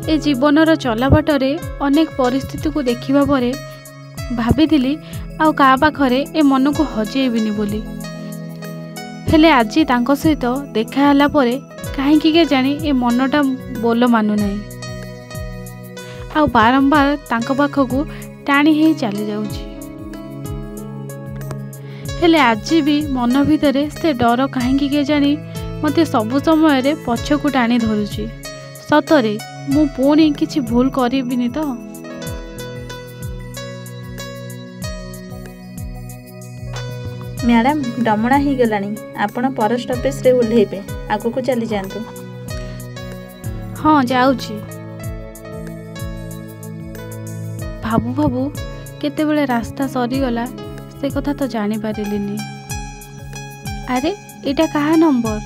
ए जीवनर चलाबाटरे अनेक परिस्थिति को देखिबा परे भाविथिली आउ का पाखरे ए मन को हजेबिनी बोली। हेले आज तांको सहित देखा हला परे काहेकि के जानी ए मनटा बोल मानु नाही आउ बारंबार तांको पाखकू टाणी हे चली जाउची। हेले आज भी मन भितरे से डर काहेकि के जानी मते सबु समय रे पछकू टाणी धरुची। सतरे मु पुणी किछि भूल करिबिनी तो। मैडम डमणा ही गलानी आपण पर स्टॉपेज रे उल्हेबे आगो को चली जांतु। हाँ जाउची। भाबू भाबू केते बेले रास्ता सरी गला से कथा तो जानी पारिलिनी। अरे एटा कहा नंबर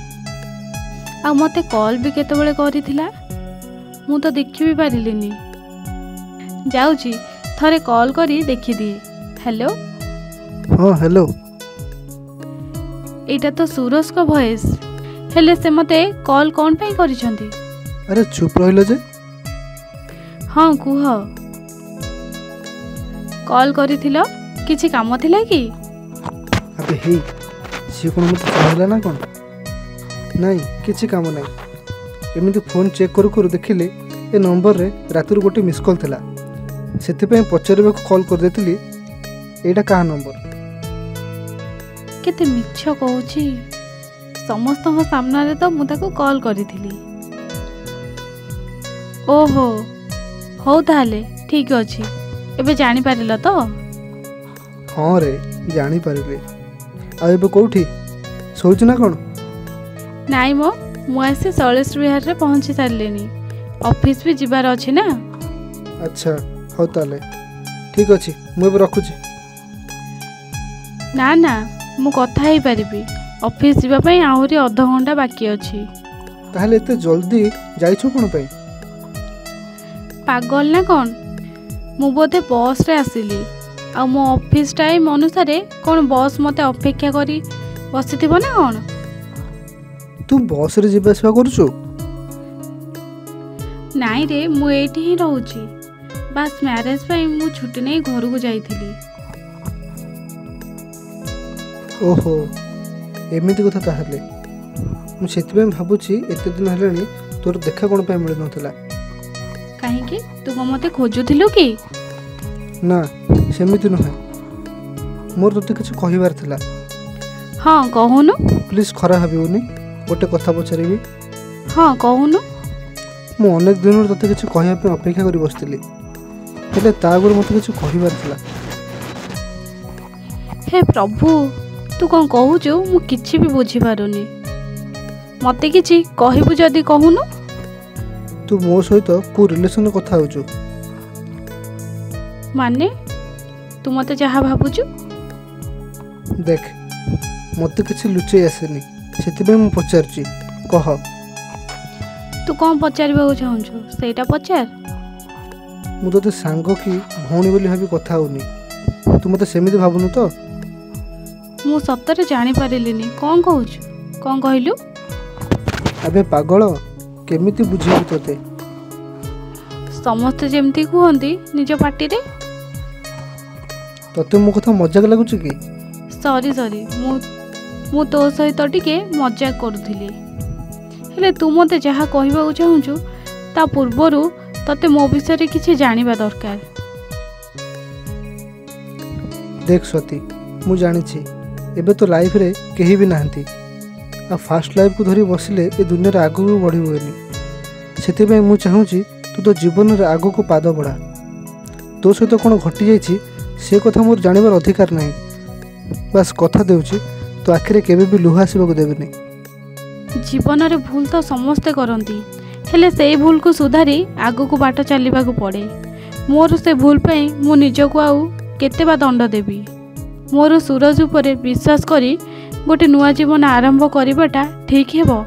आ मते कॉल भी केते बेले करिथिला मु तो देखि भी पारिलिनी। जाउची थरे कॉल करी देखि दिए। हेलो। हाँ हेलो। एटा तो सूरज को वॉइस हेले से मते कॉल कौन पे करिसंती। अरे चुप रहिलो जे। हाँ कुह कॉल करिथिलो किछि काम थिला कि। अबे हे सी कोन मते कहला ना कोन नहीं किछि काम नहीं एमिति फोन चेक करू करू देखिले ए नंबर रे रातुर गोटे मिस कॉल थिला सेति पे पचरबे को कॉल कर देतिली एटा का नंबर। केते मिछ कहूची समस्त सामना रे तो मु ताको कॉल करिथिली। ओहो हो ताले ठीक अछि एबे जानि पारिल तो। हाँ रे जानी पारिले। आ एबे कोठी सोच ना कोन। नाई मो मु आसी सलेश विहार रे पहुंची सारलेनी ऑफिस भी जिबार अछि ना। अच्छा हो ताले ठीक अछि मु एबे रखुची। ना ना मु कथा ही पारिबी ऑफिस जिबा पई आहुरी आधा घंटा बाकी अछि। ताहले एते जल्दी जाइछो कोन पई। पागल ना कोन मु बोधे बस रे आसिली आ मो ऑफिस टाइम अनुसार कोन बस मते अपेक्षा करी बसिथिबो ना कोन। तू बस रे जिबा सेवा करूछु। नाई रे मु एठी ही रहूची बस मैरिज पई मु छुट्टी नै घर को जाईथिली। ओहो एमिति कथा ताहले मु सेति भाबुची एते दिन हलानी तोर देखा कोन पे मिल नथला। काहे कि तू मते खोजुथिलु कि। ना सेमिति नहे मोर तोते किछ कहिबार थिला। हाँ कहूनु। प्लीज खरा हबिउनी गोटे कथा पचारिबी। हाँ कहूनु। मु अनेक दिन तोते किछ कहिया पे अपेक्षा करी बसतिली हेले ता आगर मते किछ कहिबार थिला। हे प्रभु तू कौन कहूचु मु किछि भी बुझी पारुनी मते किछि कहिबु जदी कहूनु। तू मो सहित को रिलेशन कथा होचु माने तू मते जहा भाबुचु। देख मते किछि लुचै आसेनी सेति मु पचारची कह। तू कौन पचारिबा चाहूछु सेटा पचार। मु तोते सांग की भौणी बोली भाबी कथा होनी तू मते सेमिति भाबुनु तो। मु सत्तरे जानि पारिलिनी कौन कहूछु कौन कहिलु। अबे पागल केमिति बुझेबी तोते। समस्त जेमती कहंती निज पार्टी रे। तोते मो कथा मजाक लागुची कि। सॉरी सॉरी मु तो सहित टिके मजाक करूथिली हेले तू मते जहा कहबा चाहूछु ता पूर्वरु तते मो विषय रे किछि जानिबा दरकार। देख स्वाति मु जानि छी एबे तो लाइफ रे केही भी नाहंती आ फास्ट लाइफ को धरी बसिले ए दुनिया रे आगु भी बढ़ी होएनी सेते पे मु चाहूची तू तो जीवन रे आगु को पाद बढ़ा। तो सहित कोन घटी जाईची से कथा मोर जानिबार अधिकार नाही बस कथा देउची तो आखिरे केबे भी लुहा आसीबा को देबेनी। जीवन रे भूल तो समस्ते करंती हेले सेई भूल को सुधारी आगु को बाट चलीबा को पड़े। मोर से भूल पई मु निज को आउ केते बा दंड देबी। मोर सूरज उपरे विश्वास करी गोटे नुआ जीवन आरंभ करिबाटा ठीक हेबो।